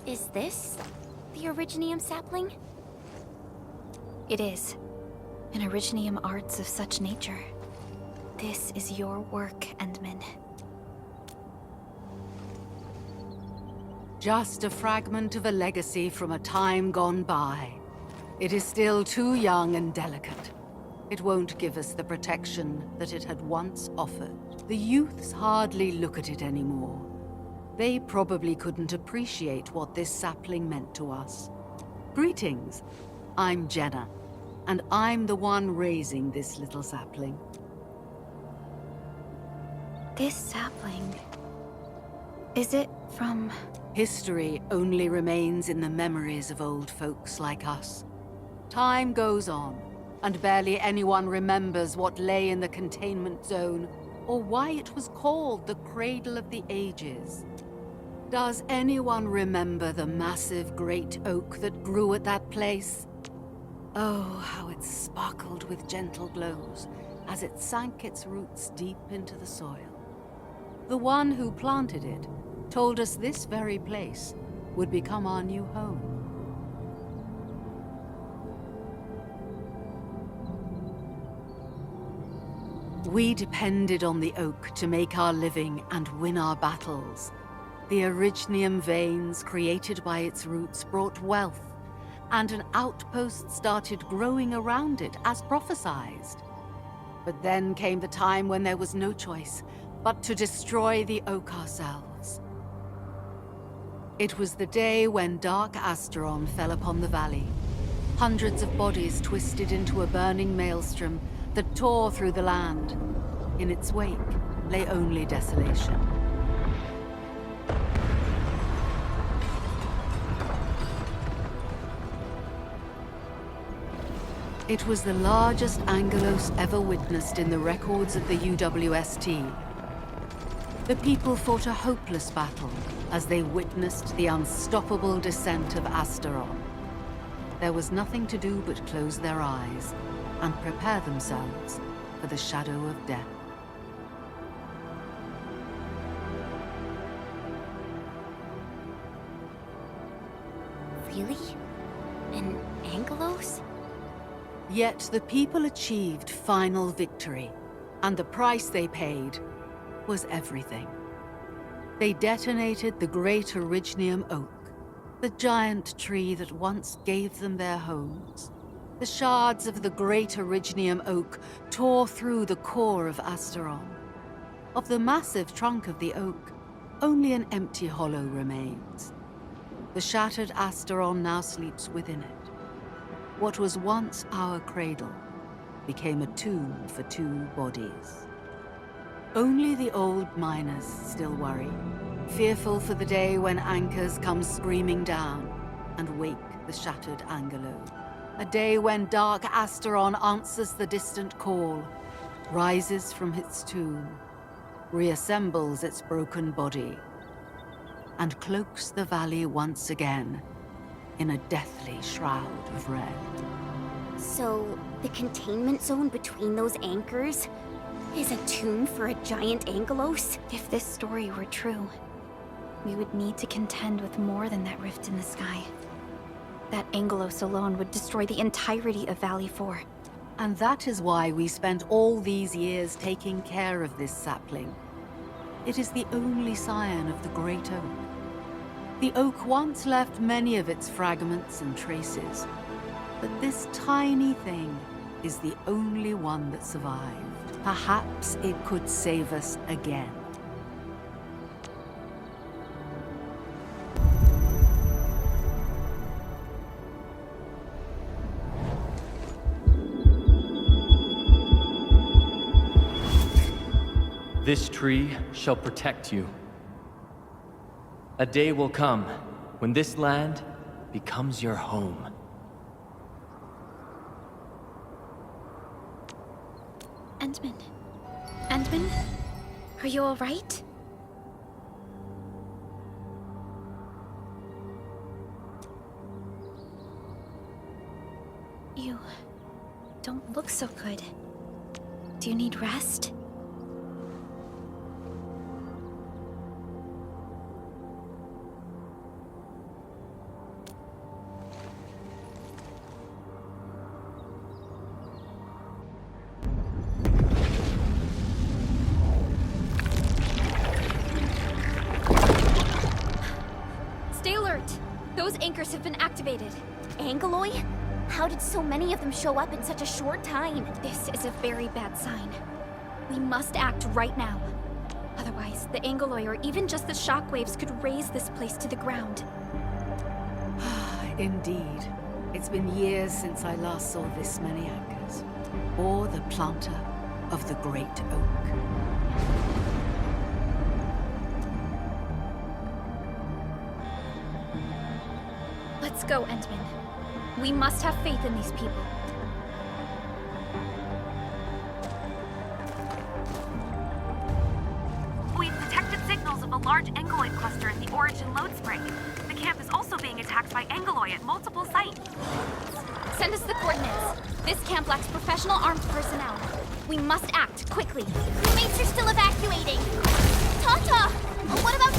Is this the Originium sapling? It is. An Originium arts of such nature. This is your work, Endmin. Just a fragment of a legacy from a time gone by. It is still too young and delicate. It won't give us the protection that it had once offered. The youths hardly look at it anymore. They probably couldn't appreciate what this sapling meant to us. Greetings. I'm Jenna, and I'm the one raising this little sapling. This sapling... is it from... History only remains in the memories of old folks like us. Time goes on, and barely anyone remembers what lay in the containment zone, or why it was called the Cradle of the Ages. Does anyone remember the massive great oak that grew at that place? Oh, how it sparkled with gentle glows as it sank its roots deep into the soil. The one who planted it told us this very place would become our new home. We depended on the oak to make our living and win our battles. The Originium veins created by its roots brought wealth, and an outpost started growing around it as prophesized. But then came the time when there was no choice but to destroy the oak ourselves. It was the day when dark Asteron fell upon the valley. Hundreds of bodies twisted into a burning maelstrom that tore through the land. In its wake lay only desolation. It was the largest Angelos ever witnessed in the records of the UWST. The people fought a hopeless battle as they witnessed the unstoppable descent of Asteron. There was nothing to do but close their eyes and prepare themselves for the shadow of death. Really? An Angelos? Yet the people achieved final victory, and the price they paid was everything. They detonated the great Originium oak, the giant tree that once gave them their homes. The shards of the great Originium oak tore through the core of Asteron. Of the massive trunk of the oak, only an empty hollow remains. The shattered Asteron now sleeps within it. What was once our cradle became a tomb for two bodies. Only the old miners still worry, fearful for the day when anchors come screaming down and wake the shattered Angelo. A day when dark Asteron answers the distant call, rises from its tomb, reassembles its broken body, and cloaks the valley once again in a deathly shroud of red. So, the containment zone between those anchors is a tomb for a giant Angelos? If this story were true, we would need to contend with more than that rift in the sky. That Angelos alone would destroy the entirety of Valley 4. And that is why we spent all these years taking care of this sapling. It is the only scion of the Great Oak. The oak once left many of its fragments and traces, but this tiny thing is the only one that survived. Perhaps it could save us again. This tree shall protect you. A day will come when this land becomes your home. Endmin. Endmin? Are you alright? You don't look so good. Do you need rest? Alert! Those anchors have been activated. Angeloi? How did so many of them show up in such a short time? This is a very bad sign. We must act right now. Otherwise, the Angeloi or even just the shockwaves could raze this place to the ground. Indeed. It's been years since I last saw this many anchors. Or the planter of the Great Oak. Let's go, Endman. We must have faith in these people. We've detected signals of a large Angeloid cluster in the Origin load spring. The camp is also being attacked by Angeloi at multiple sites. Send us the coordinates. This camp lacks professional armed personnel. We must act quickly. Mates are still evacuating. Tata! What about